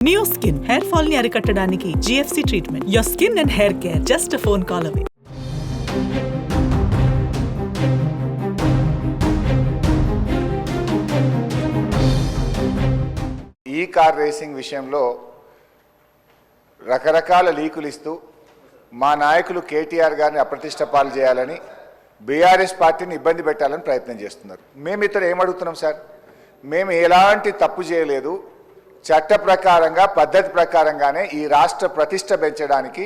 Neo Skin hair fall ni arikattadaaniki GFC treatment. Your skin and hair care just a phone call away. ఈ car racing విషయంలో రకరకాల లీకులు ఇస్తూ మా నాయకులు కేటీఆర్ గారిని అప్రతిష్ట పాలు చేయాలని బీఆర్ఎస్ పార్టీని ఇబ్బంది పెట్టాలని ప్రయత్నం చేస్తున్నారు. మేము ఇతర ఏమడుగుతున్నాం సార్, మేము ఎలాంటి తప్పు చేయలేదు, చట్ట ప్రకారంగా పద్ధతి ప్రకారంగానే ఈ రాష్ట్ర ప్రతిష్ట పెంచడానికి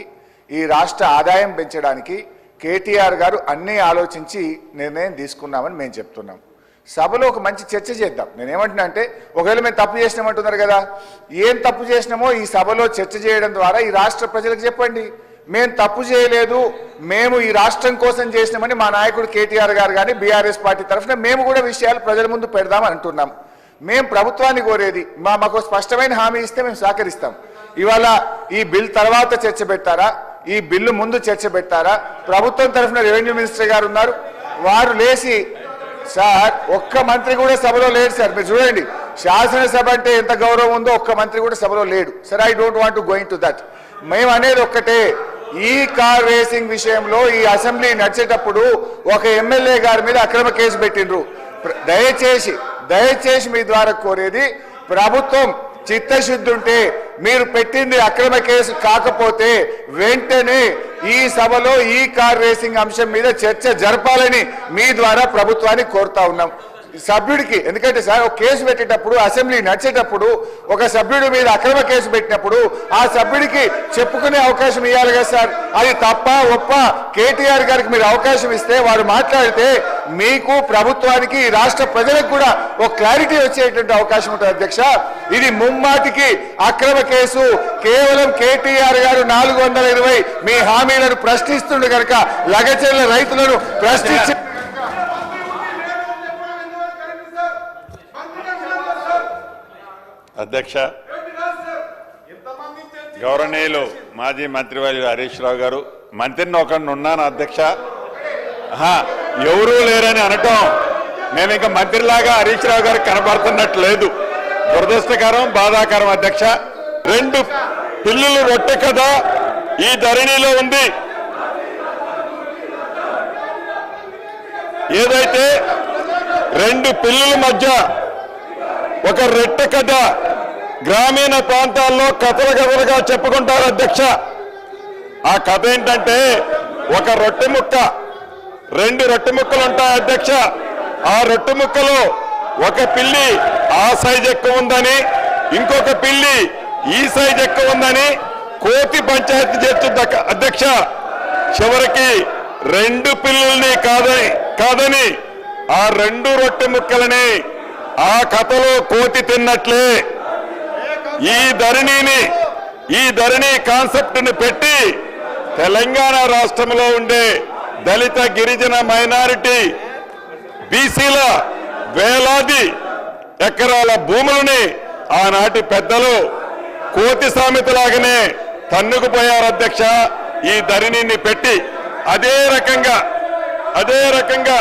ఈ రాష్ట్ర ఆదాయం పెంచడానికి కేటీఆర్ గారు అన్నీ ఆలోచించి నిర్ణయం తీసుకున్నామని మేము చెప్తున్నాం. సభలో ఒక మంచి చర్చ చేద్దాం. నేనేమంటున్నా అంటే ఒకవేళ మేము తప్పు చేసినామంటున్నారు కదా, ఏం తప్పు చేసినామో ఈ సభలో చర్చ చేయడం ద్వారా ఈ రాష్ట్ర ప్రజలకు చెప్పండి. మేము తప్పు చేయలేదు, మేము ఈ రాష్ట్రం కోసం చేసినామని మా నాయకుడు కేటీఆర్ గారు కానీ బీఆర్ఎస్ పార్టీ తరఫున మేము కూడా విషయాలు ప్రజల ముందు పెడదామని అంటున్నాం. మేము ప్రభుత్వాన్ని కోరేది మాకు స్పష్టమైన హామీ ఇస్తే మేము సహకరిస్తాం. ఇవాళ ఈ బిల్ తర్వాత చర్చ పెట్టారా, ఈ బిల్లు ముందు చర్చ పెట్టారా? ప్రభుత్వం తరఫున రెవెన్యూ మినిస్టర్ గారు ఉన్నారు, వారు లేచి సార్ ఒక్క మంత్రి కూడా సభలో లేడు సార్. మీరు చూడండి, శాసనసభ అంటే ఎంత గౌరవం ఉందో ఒక్క మంత్రి కూడా సభలో లేడు sir. I don't want to going to that. మేము అనేది ఒక్కటే, ఈ కార్ రేసింగ్ విషయంలో ఈ అసెంబ్లీ నడిచేటప్పుడు ఒక ఎమ్మెల్యే గారి మీద అక్రమ కేసు పెట్టిండ్రు. దయచేసి మీ ద్వారా కోరేది, ప్రభుత్వం చిత్తశుద్ధి ఉంటే మీరు పెట్టింది అక్రమ కేసు కాకపోతే వెంటనే ఈ సభలో ఈ కార్ రేసింగ్ అంశం మీద చర్చ జరపాలని మీ ద్వారా ప్రభుత్వాన్ని కోరుతా ఉన్నాం. సభ్యుడికి, ఎందుకంటే సార్ ఒక కేసు పెట్టేటప్పుడు అసెంబ్లీ నడిచేటప్పుడు ఒక సభ్యుడి మీద అక్రమ కేసు పెట్టినప్పుడు ఆ సభ్యుడికి చెప్పుకునే అవకాశం ఇవ్వాలి కదా సార్. అది తప్ప ఒప్ప కేటీఆర్ గారికి మీరు అవకాశం ఇస్తే వారు మాట్లాడితే మీకు ప్రభుత్వానికి రాష్ట్ర ప్రజలకు కూడా ఒక క్లారిటీ వచ్చేటువంటి అవకాశం ఉంటుంది అధ్యక్ష. ఇది ముమ్మాటికి అక్రమ కేసు. కేవలం కేటీఆర్ గారు 420 మీ హామీలను ప్రశ్నిస్తుండే కనుక లగచెర్ల రైతులను ప్రశ్నించి అధ్యక్ష, గౌరవనీయులు మాజీ మంత్రివర్యులు హరీష్ రావు గారు, మంత్రిని ఒకరిని ఉన్నాను అధ్యక్ష, ఎవరూ లేరని అనటం నేను ఇంకా మంత్రిలాగా హరీష్ రావు గారికి కనబడుతున్నట్లేదు. దురదృష్టకరం, బాధాకరం అధ్యక్ష. 2 పిల్లులు రొట్టె కదా ఈ ధరణిలో ఉంది. ఏదైతే 2 పిల్లుల మధ్య ఒక రెట్టె కథ గ్రామీణ ప్రాంతాల్లో కథలుగా చెప్పుకుంటారు అధ్యక్ష. ఆ కథ ఏంటంటే, ఒక రొట్టె ముక్క, 2 రొట్టె ముక్కలు ఉంటాయి అధ్యక్ష. ఆ రొట్టె ముక్కలో ఒక పిల్లి ఆ సైజ్ ఎక్కువ ఉందని, ఇంకొక పిల్లి ఈ సైజ్ ఎక్కువ ఉందని కోతి పంచాయతీ చేస్తుంది అధ్యక్ష. చివరికి 2 పిల్లుల్ని కాదని ఆ 2 రొట్టె ముక్కలని ఆ కథలో కోతి తిన్నట్లే ఈ ధరణి కాన్సెప్ట్ ని పెట్టి తెలంగాణ రాష్ట్రంలో ఉండే దళిత గిరిజన మైనారిటీ బీసీల వేలాది ఎకరాల భూములని ఆనాటి పెద్దలు కోతి సామెతలాగానే తన్నుకుపోయారు అధ్యక్ష. ఈ ధరణిని పెట్టి అదే రకంగా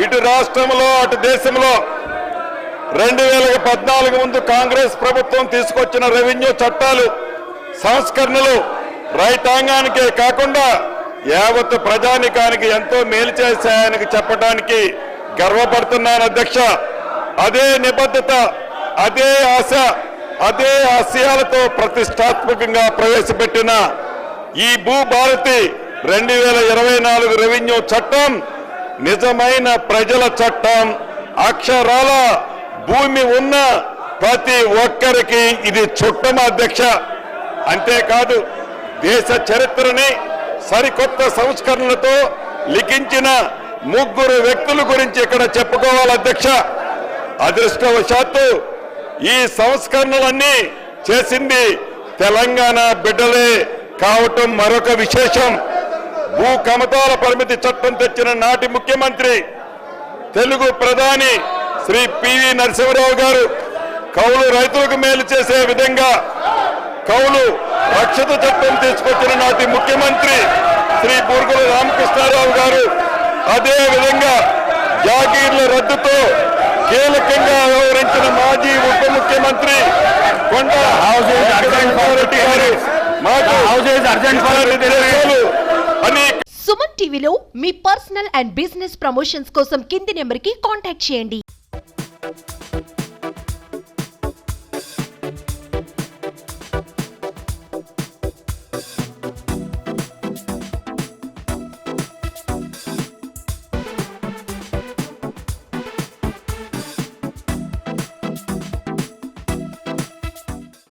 ఇటు రాష్ట్రంలో అటు దేశంలో 2014 ముందు కాంగ్రెస్ ప్రభుత్వం తీసుకొచ్చిన రెవెన్యూ చట్టాలు, సంస్కరణలు రైతాంగానికే కాకుండా యావత్ ప్రజానికానికి ఎంతో మేలు చేశాయని చెప్పడానికి గర్వపడుతున్నాను అధ్యక్ష. అదే నిబద్ధత, అదే ఆశ, అదే ఆశయాలతో ప్రతిష్టాత్మకంగా ప్రవేశపెట్టిన ఈ భూభారతి 2024 రెవెన్యూ చట్టం నిజమైన ప్రజల చట్టం. అక్షరాల భూమి ఉన్న ప్రతి ఒక్కరికి ఇది చుట్టం అధ్యక్ష. అంతేకాదు, దేశ చరిత్రని సరికొత్త సంస్కరణలతో లిఖించిన 3 వ్యక్తుల గురించి ఇక్కడ చెప్పుకోవాలి అధ్యక్ష. అదృష్టవశాత్తు ఈ సంస్కరణలన్నీ చేసింది తెలంగాణ బిడ్డలే కావటం మరొక విశేషం. భూ కమతాల పరిమితి చట్టం తెచ్చిన నాటి ముఖ్యమంత్రి, తెలుగు ప్రధాని శ్రీ పివి నరసింహరావు గారు కౌలు రైతులకు మేలు చేసే విధంగా కౌలు రక్షిత చట్టం తీసుకొచ్చిన నాటి ముఖ్యమంత్రి శ్రీ బూర్గుల రామకృష్ణారావు గారు, అదే విధంగా జాగీర్ల రద్దుతో కీలకంగా వ్యవహరించిన మాజీ ఉప ముఖ్యమంత్రి కొండ వెంకటరెడ్డి గారు మాకు తెలుసు అని సుమన్ టీవీలో మీ పర్సనల్ అండ్ బిజినెస్ ప్రమోషన్స్ కోసం కింది నెంబర్కి కాంటాక్ట్ చేయండి.